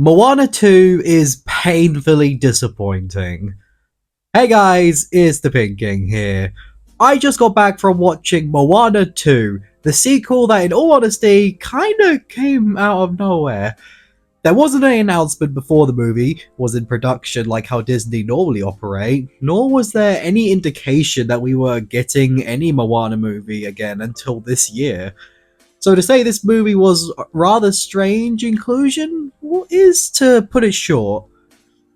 Moana 2 is painfully disappointing. Hey guys, it's the Pink King here. I just got back from watching Moana 2, the sequel that in all honesty kinda came out of nowhere. There wasn't any announcement before the movie was in production like how Disney normally operate, nor was there any indication that we were getting any Moana movie again until this year. So to say this movie was a rather strange inclusion is to put it short.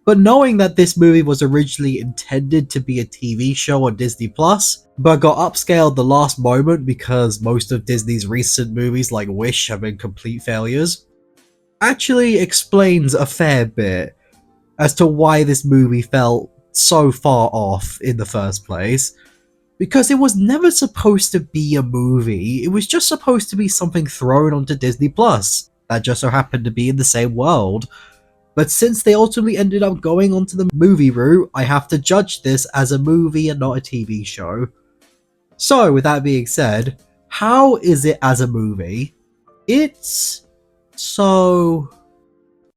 But knowing that this movie was originally intended to be a TV show on Disney Plus, but got upscaled the last moment because most of Disney's recent movies like Wish have been complete failures, actually explains a fair bit as to why this movie felt so far off in the first place. Because it was never supposed to be a movie, it was just supposed to be something thrown onto Disney Plus that just so happened to be in the same world. But since they ultimately ended up going onto the movie route, I have to judge this as a movie and not a TV show. So, with that being said, how is it as a movie? It's so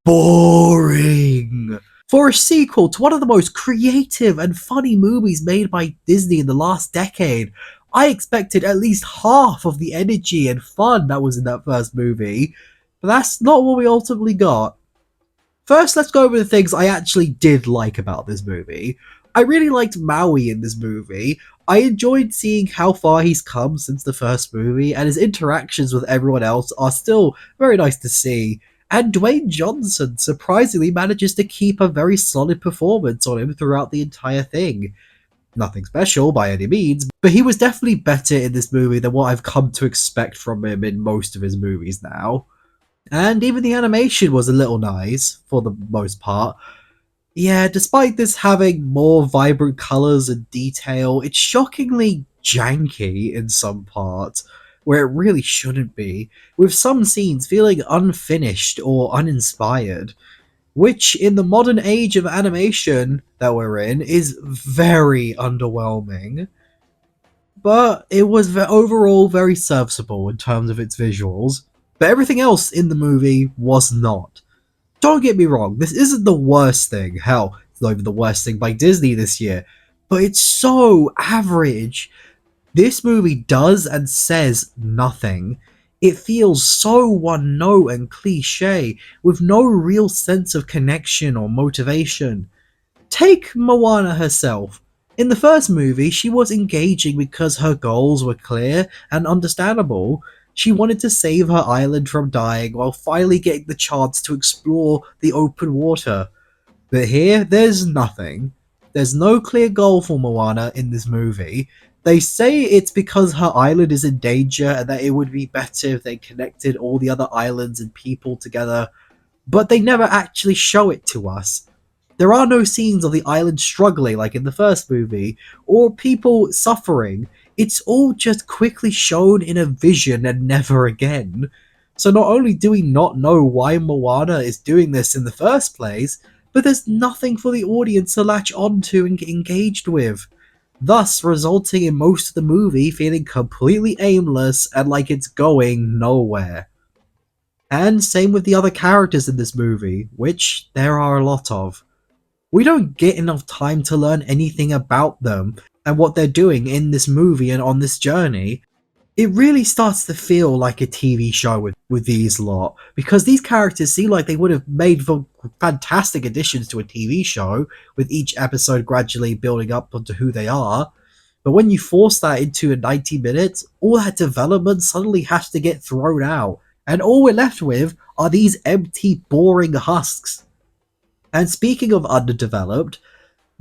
boring. For a sequel to one of the most creative and funny movies made by Disney in the last decade, I expected at least half of the energy and fun that was in that first movie, but that's not what we ultimately got. First, let's go over the things I actually did like about this movie. I really liked Maui in this movie. I enjoyed seeing how far he's come since the first movie, and his interactions with everyone else are still very nice to see. And Dwayne Johnson surprisingly manages to keep a very solid performance on him throughout the entire thing. Nothing special by any means, but he was definitely better in this movie than what I've come to expect from him in most of his movies now. And even the animation was a little nice, for the most part. Yeah, despite this having more vibrant colours and detail, it's shockingly janky in some parts, where it really shouldn't be, with some scenes feeling unfinished or uninspired, which in the modern age of animation that we're in is very underwhelming. But it was overall very serviceable in terms of its visuals, but everything else in the movie was not. Don't get me wrong, this isn't the worst thing. Hell, it's not even the worst thing by Disney this year. But it's so average. This movie does and says nothing. It feels so one note and cliche, with no real sense of connection or motivation. Take Moana herself. In the first movie, she was engaging because her goals were clear and understandable. She wanted to save her island from dying while finally getting the chance to explore the open water. But here, there's nothing. There's no clear goal for Moana in this movie. They say it's because her island is in danger and that it would be better if they connected all the other islands and people together, but they never actually show it to us. There are no scenes of the island struggling like in the first movie, or people suffering. It's all just quickly shown in a vision and never again. So not only do we not know why Moana is doing this in the first place, but there's nothing for the audience to latch onto and get engaged with, thus resulting in most of the movie feeling completely aimless and like it's going nowhere. And same with the other characters in this movie, which there are a lot of. We don't get enough time to learn anything about them and what they're doing in this movie and on this journey. It really starts to feel like a TV show with these lot, because these characters seem like they would have made for fantastic additions to a TV show, with each episode gradually building up onto who they are. But when you force that into a 90 minutes, all that development suddenly has to get thrown out, and all we're left with are these empty, boring husks. And speaking of underdeveloped,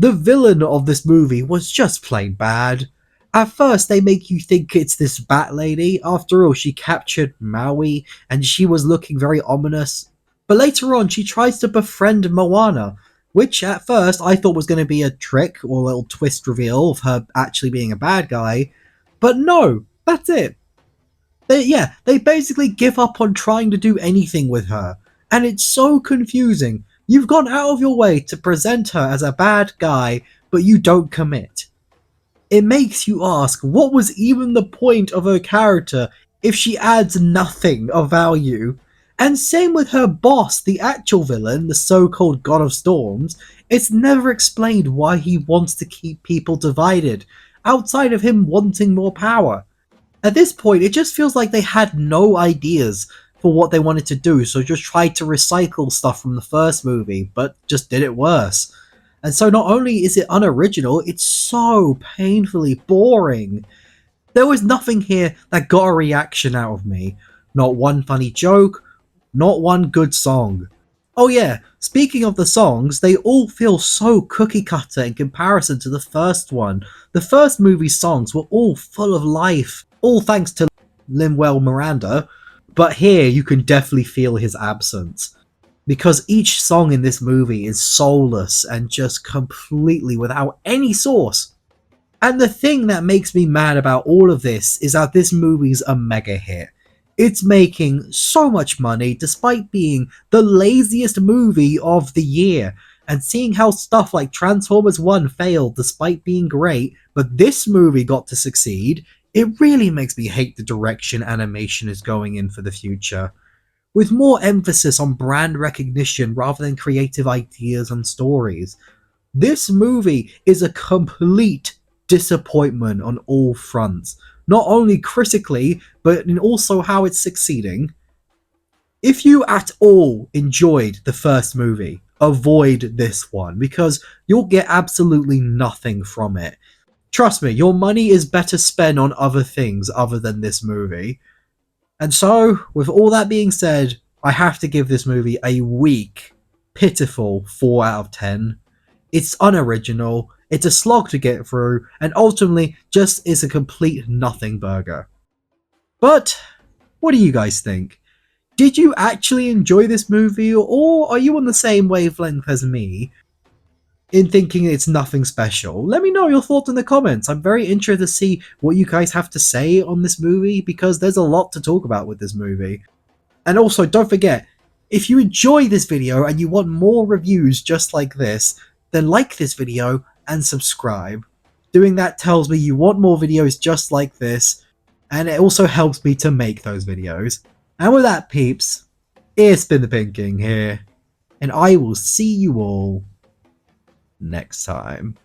the villain of this movie was just plain bad. At first, they make you think it's this bat lady. After all, she captured Maui, and she was looking very ominous. But later on, she tries to befriend Moana, which at first I thought was going to be a trick or a little twist reveal of her actually being a bad guy. But no, that's it. They basically give up on trying to do anything with her. And it's so confusing. You've gone out of your way to present her as a bad guy, but you don't commit. It makes you ask, what was even the point of her character if she adds nothing of value? And same with her boss, the actual villain, the so-called God of Storms. It's never explained why he wants to keep people divided, outside of him wanting more power. At this point, it just feels like they had no ideas for what they wanted to do, so just tried to recycle stuff from the first movie, but just did it worse. And so not only is it unoriginal, it's so painfully boring. There was nothing here that got a reaction out of me. Not one funny joke, not one good song. Oh yeah, speaking of the songs, they all feel so cookie cutter in comparison to the first one. The first movie's songs were all full of life, all thanks to Lin-Manuel Miranda, but here you can definitely feel his absence. Because each song in this movie is soulless and just completely without any source. And the thing that makes me mad about all of this is that this movie's a mega hit. It's making so much money despite being the laziest movie of the year. And seeing how stuff like Transformers 1 failed despite being great, but this movie got to succeed, it really makes me hate the direction animation is going in for the future. With more emphasis on brand recognition rather than creative ideas and stories. This movie is a complete disappointment on all fronts, not only critically, but in also how it's succeeding. If you at all enjoyed the first movie, avoid this one because you'll get absolutely nothing from it. Trust me, your money is better spent on other things other than this movie. And so, with all that being said, I have to give this movie a weak, pitiful 4 out of 10. It's unoriginal, it's a slog to get through, and ultimately just is a complete nothing burger. But, what do you guys think? Did you actually enjoy this movie, or are you on the same wavelength as me in thinking it's nothing special? Let me know your thoughts in the comments. I'm very interested to see what you guys have to say on this movie, because there's a lot to talk about with this movie. And also, don't forget, if you enjoy this video and you want more reviews just like this, then like this video and subscribe. Doing that tells me you want more videos just like this, and it also helps me to make those videos. And with that, peeps, it's been the Pink King here, and I will see you all next time.